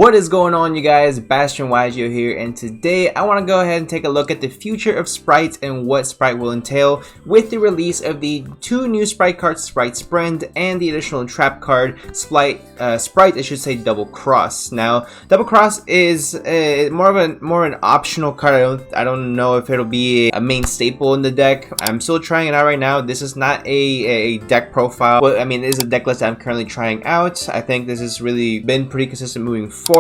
What is going on, you guys? Bastion YGO here, and today I want to go ahead and take a look at the future of Sprites and what Sprite will entail with the release of the two new Sprite cards, Spright Decklist and the additional trap card, Sprite, I should say, Double Cross. Now, Double Cross is more of an optional card. I don't know if it'll be a main staple in the deck. I'm still trying it out right now. This is not a deck profile. Well, I mean, it is a deck list I'm currently trying out. I think this has really been pretty consistent moving forward,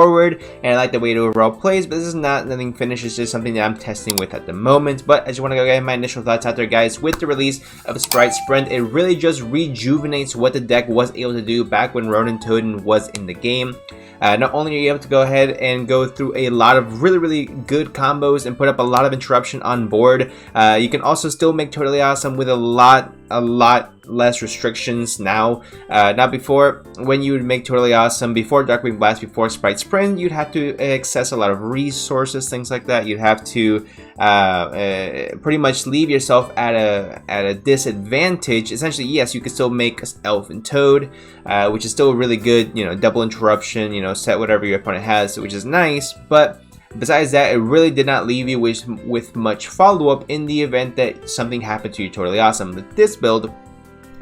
and I like the way it overall plays, but this is not nothing finished. It's just something that I'm testing with at the moment. But I just want to go get my initial thoughts out there, guys. With the release of Spright Decklist, it really just rejuvenates what the deck was able to do back when Ronin Toadin was in the game. Not only are you able to go ahead and go through a lot of really good combos and put up a lot of interruption on board, you can also still make Toadally awesome with a lot less restrictions now. Not before, when you would make Toadally awesome before Darkwing Blast, before Spright Decklist, you'd have to access a lot of resources, things like that. You'd have to pretty much leave yourself at a disadvantage. Essentially, yes, you could still make Elf and Toad, which is still really good, you know, double interruption, you know, set whatever your opponent has, which is nice. But besides that, it really did not leave you with much follow-up in the event that something happened to you Toadally awesome. With this build,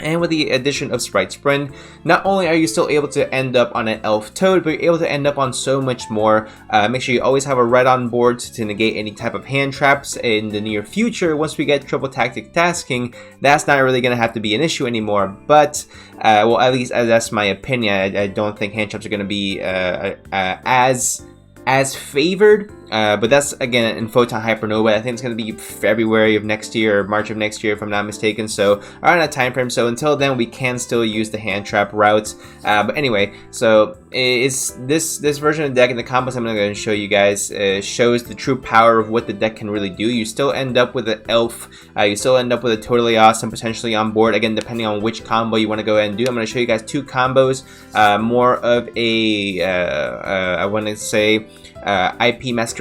and with the addition of Spright Decklist, not only are you still able to end up on an Elf Toad, but you're able to end up on so much more. Make sure you always have a red on board to negate any type of hand traps in the near future. Once we get triple tactic tasking, that's not really going to have to be an issue anymore. But, well, at least that's my opinion. I don't think hand traps are going to be as favored, but that's again in Photon Hypernova. I think it's going to be February of next year or March of next year, if I'm not mistaken. So around that time frame. So until then, we can still use the hand trap route. But anyway, so it's this version of the deck and the combos I'm going to go and show you guys shows the true power of what the deck can really do. You still end up with an Elf. You still end up with a Toadally awesome potentially on board. Again, depending on which combo you want to go ahead and do. I'm going to show you guys two combos. More of a I want to say IP Masquerade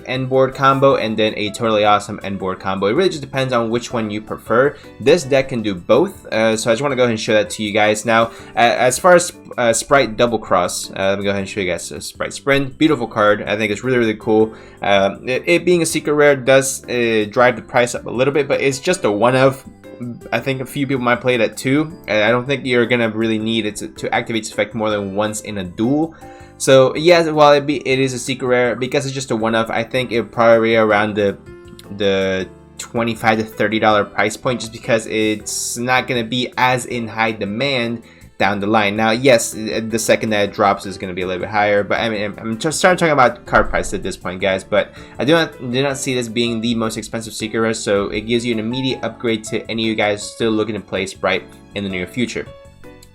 end board combo, and then a Toadally awesome end board combo. It really just depends on which one you prefer. This deck can do both, so I just want to go ahead and show that to you guys. Now, as far as Sprite Double Cross, let me go ahead and show you guys Spright Decklist. Beautiful card. I think it's really cool. It being a secret rare does drive the price up a little bit, but it's just a one of. I think a few people might play it at 2. I don't think you're gonna really need it to activate its effect more than once in a duel. So yes, while it is a secret rare, because it's just a one-off, I think it'll probably be around the $25 to $30 price point, just because it's not gonna be as in high demand down the line. Now, yes, the second that it drops is going to be a little bit higher, but I mean, I'm just starting talking about card price at this point, guys. But I do not see this being the most expensive secret rare, so it gives you an immediate upgrade to any of you guys still looking to play Sprite in the near future.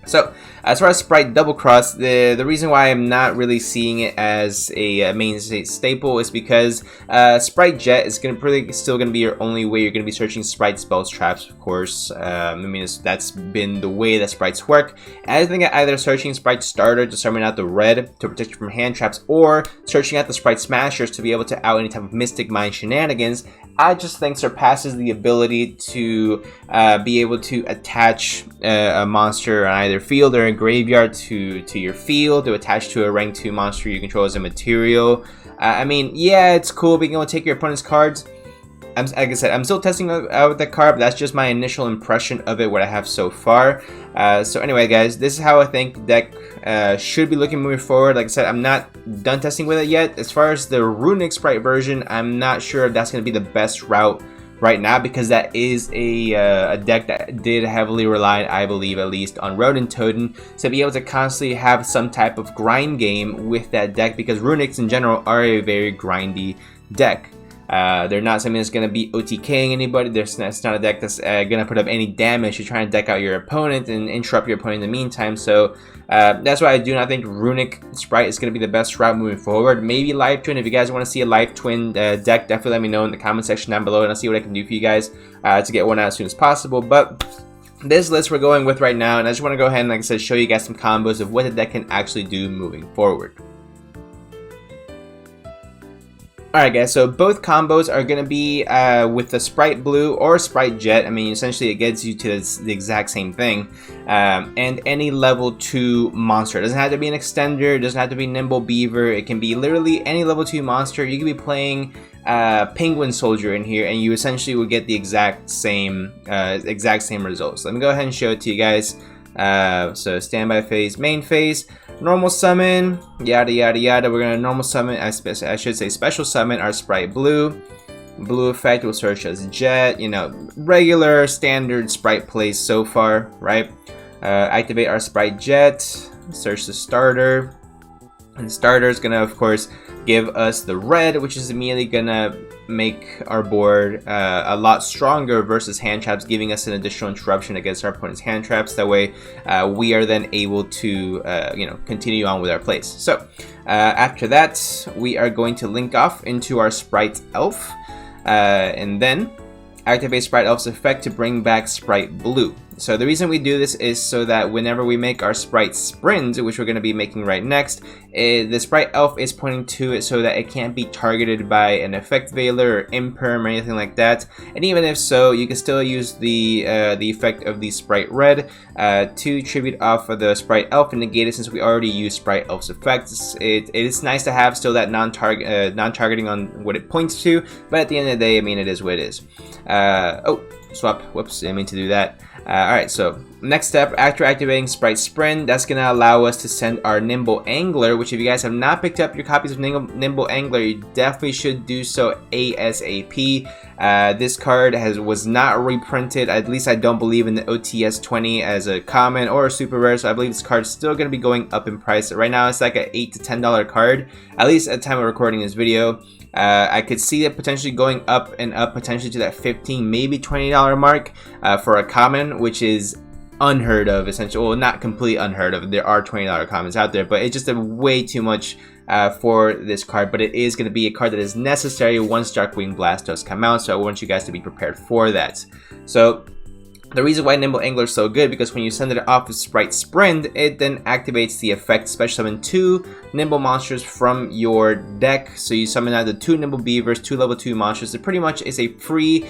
So, as far as Sprite Double Cross, the reason why I'm not really seeing it as a main staple is because Sprite Jet is still gonna be your only way you're gonna be searching Sprite spells, traps, of course. I mean, that's been the way that Sprites work. And I think either searching Sprite Starter to summon out the red to protect you from hand traps, or searching out the Sprite Smashers to be able to out any type of Mystic Mind shenanigans, I just think surpasses the ability to be able to attach a monster on either field or a graveyard to your field, to attach to a rank 2 monster you control as a material. I mean, yeah, it's cool being able to take your opponent's cards. Like I said, I'm still testing out that card, but that's just my initial impression of it, what I have so far. So anyway, guys, this is how I think the deck should be looking moving forward. Like I said, I'm not done testing with it yet. As far as the Runic Sprite version, I'm not sure if that's going to be the best route right now, because that is a deck that did heavily rely, I believe at least, on Ronin Toadin, to be able to constantly have some type of grind game with that deck, because Runics in general are a very grindy deck. They're not something that's going to be OTKing anybody. It's not a deck that's going to put up any damage to try and deck out your opponent and interrupt your opponent in the meantime. So that's why I do not think Runic Sprite is going to be the best route moving forward. Maybe Live Twin. If you guys want to see a Live Twin deck, definitely let me know in the comment section down below, and I'll see what I can do for you guys to get one out as soon as possible. But this list we're going with right now, and I just want to go ahead and, like I said, show you guys some combos of what the deck can actually do moving forward. Alright guys, so both combos are going to be with the Sprite Blue or Sprite Jet. I mean, essentially it gets you to the exact same thing. And any level 2 monster. It doesn't have to be an extender, it doesn't have to be Nimble Beaver. It can be literally any level 2 monster. You could be playing Penguin Soldier in here and you essentially would get the exact same results. Let me go ahead and show it to you guys. So standby phase, main phase, normal summon, yada yada yada. We're gonna normal summon, I should say special summon our Sprite Blue. Blue effect will search as Jet, you know, regular standard Sprite plays so far, right? Activate our Sprite Jet, search the starter, and starter is gonna of course give us the red, which is immediately gonna make our board a lot stronger versus hand traps, giving us an additional interruption against our opponent's hand traps. That way we are then able to you know, continue on with our plays. So after that we are going to link off into our Sprite Elf and then activate Sprite Elf's effect to bring back Sprite Blue. So the reason we do this is so that whenever we make our Sprite Sprint, which we're going to be making right next, the Sprite Elf is pointing to it so that it can't be targeted by an Effect Veiler or Imperm or anything like that. And even if so, you can still use the effect of the Sprite Red to tribute off of the Sprite Elf and negate it, since we already used Sprite Elf's effects. It is nice to have still that non-targeting on what it points to, but at the end of the day, I mean, it is what it is. Oh, swap. Whoops, I didn't mean to do that. Alright, so next step, after activating Sprite Sprint, that's going to allow us to send our Nimble Angler, which if you guys have not picked up your copies of Nimble Angler, you definitely should do so ASAP. This card was not reprinted, at least I don't believe, in the OTS 20 as a common or a super rare, so I believe this card is still going to be going up in price. Right now it's like an $8 to $10 card, at least at the time of recording this video. I could see it potentially going up and up, potentially to that $15, maybe $20 mark for a common, which is unheard of, essentially. Well, not completely unheard of. There are $20 commons out there, but it's just way too much for this card. But it is going to be a card that is necessary once Darkwing Blast does come out, so I want you guys to be prepared for that. So the reason why Nimble Angler is so good, because when you send it off with Sprite Sprint, it then activates the effect, special summon 2 Nimble monsters from your deck. So you summon either 2 Nimble Beavers, 2 level 2 monsters. It pretty much is a free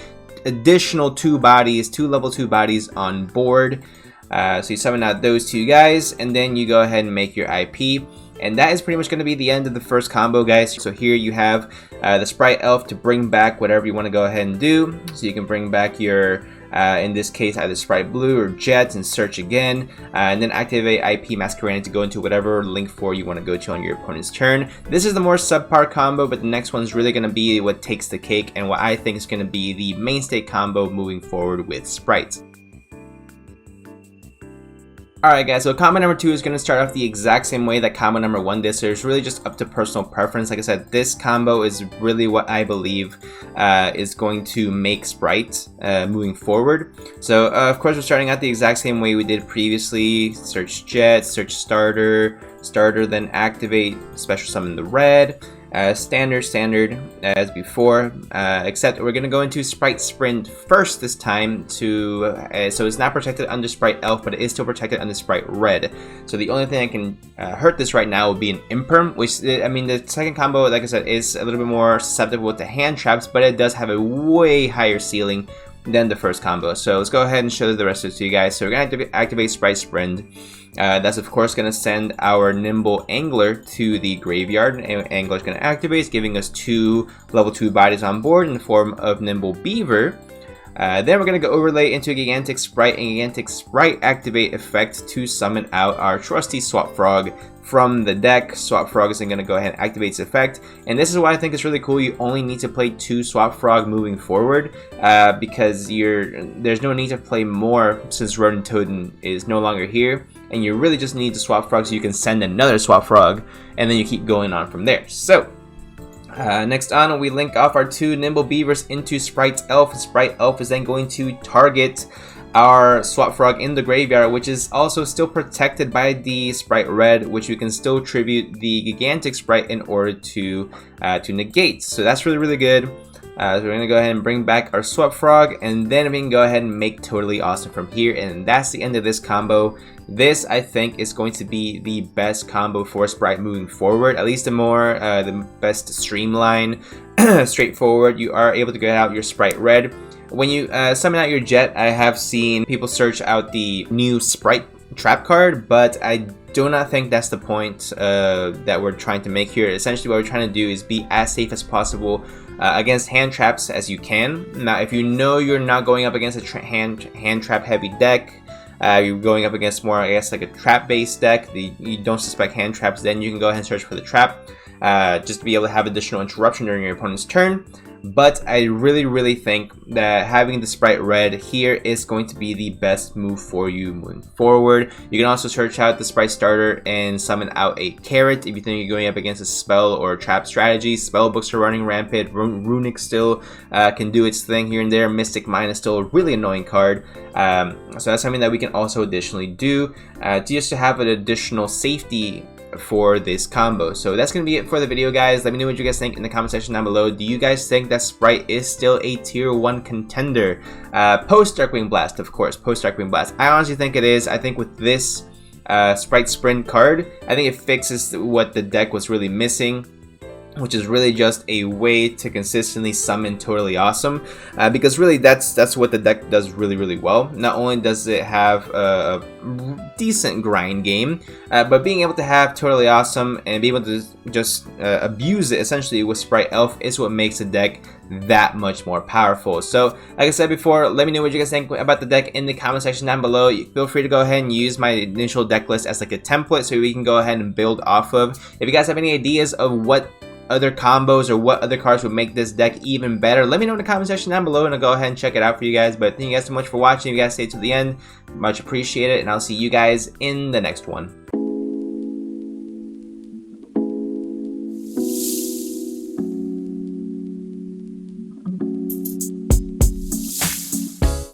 additional 2 level 2 bodies on board. So you summon out those 2 guys, and then you go ahead and make your IP. And that is pretty much going to be the end of the first combo, guys. So here you have the Sprite Elf to bring back whatever you want to go ahead and do. So you can bring back your in this case either Sprite Blue or Jet and search again, and then activate IP Masquerade to go into whatever link 4 you want to go to on your opponent's turn. This is the more subpar combo, but the next one's really going to be what takes the cake and what I think is going to be the mainstay combo moving forward with Sprite. Alright guys, so combo number 2 is going to start off the exact same way that combo number 1 did, so it's really just up to personal preference. Like I said, this combo is really what I believe is going to make Sprite moving forward. So of course we're starting out the exact same way we did previously. Search Jet, search Starter, then activate Special Summon the Red. Standard as before, except we're gonna go into Sprite Sprint first this time to so it's not protected under Sprite Elf, but it is still protected under Sprite Red. So the only thing that can hurt this right now would be an Imperm, which I mean the second combo, like I said, is a little bit more susceptible to hand traps, but it does have a way higher ceiling than the first combo. So let's go ahead and show the rest of it to you guys. So we're gonna activate Sprite Sprint. That's of course going to send our Nimble Angler to the graveyard. Angler is going to activate, giving us 2 level 2 bodies on board in the form of Nimble Beaver. Then we're going to go overlay into Gigantic Sprite and Gigantic Sprite activate effect to summon out our trusty Swap Frog from the deck. Swap Frog is going to go ahead and activate its effect, and this is why I think it's really cool. You only need to play 2 Swap Frog moving forward, because there's no need to play more since Rodent Toadin is no longer here, and you really just need to Swap Frog so you can send another Swap Frog, and then you keep going on from there. So next on, we link off our 2 Nimble Beavers into Sprite Elf. Sprite Elf is then going to target our Swap Frog in the graveyard, which is also still protected by the Sprite Red, which we can still tribute the Gigantic Sprite in order to negate. So that's really good. So we're gonna go ahead and bring back our Swap Frog, and then we can go ahead and make Toadally Awesome from here, and that's the end of this combo. This, I think, is going to be the best combo for Sprite moving forward, at least the best streamline, straightforward. You are able to get out your Spright Red. When you summon out your Jet, I have seen people search out the new Sprite trap card, but I do not think that's the point that we're trying to make here. Essentially, what we're trying to do is be as safe as possible against hand traps as you can. Now, if you know you're not going up against a hand trap heavy deck, you're going up against more, I guess, like a trap based deck, you don't suspect hand traps, then you can go ahead and search for the trap just to be able to have additional interruption during your opponent's turn. But I really think that having the Spright Red here is going to be the best move for you moving forward. You can also search out the Spright Starter and summon out a Carrot if you think you're going up against a spell or a trap strategy. Spell books are running rampant. Runic still can do its thing here and there. Mystic Mine is still a really annoying card. So that's something that we can also additionally do just to have an additional safety for this combo. So that's gonna be it for the video, guys. Let me know what you guys think in the comment section down below. Do you guys think that Sprite is still a tier 1 contender post Darkwing Blast? Of course, post Darkwing Blast. I honestly think it is. I think with this Sprite Sprint card, I think it fixes what the deck was really missing, which is really just a way to consistently summon Toadally Awesome, because really that's what the deck does really well. Not only does it have a decent grind game, but being able to have Toadally Awesome and be able to just abuse it essentially with Sprite Elf is what makes the deck that much more powerful. So like I said before, let me know what you guys think about the deck in the comment section down below. Feel free to go ahead and use my initial deck list as like a template so we can go ahead and build off of. If you guys have any ideas of what other combos or what other cards would make this deck even better, let me know in the comment section down below and I'll go ahead and check it out for you guys. But thank you guys so much for watching. If you guys stay to the end, much appreciated, and I'll see you guys in the next one.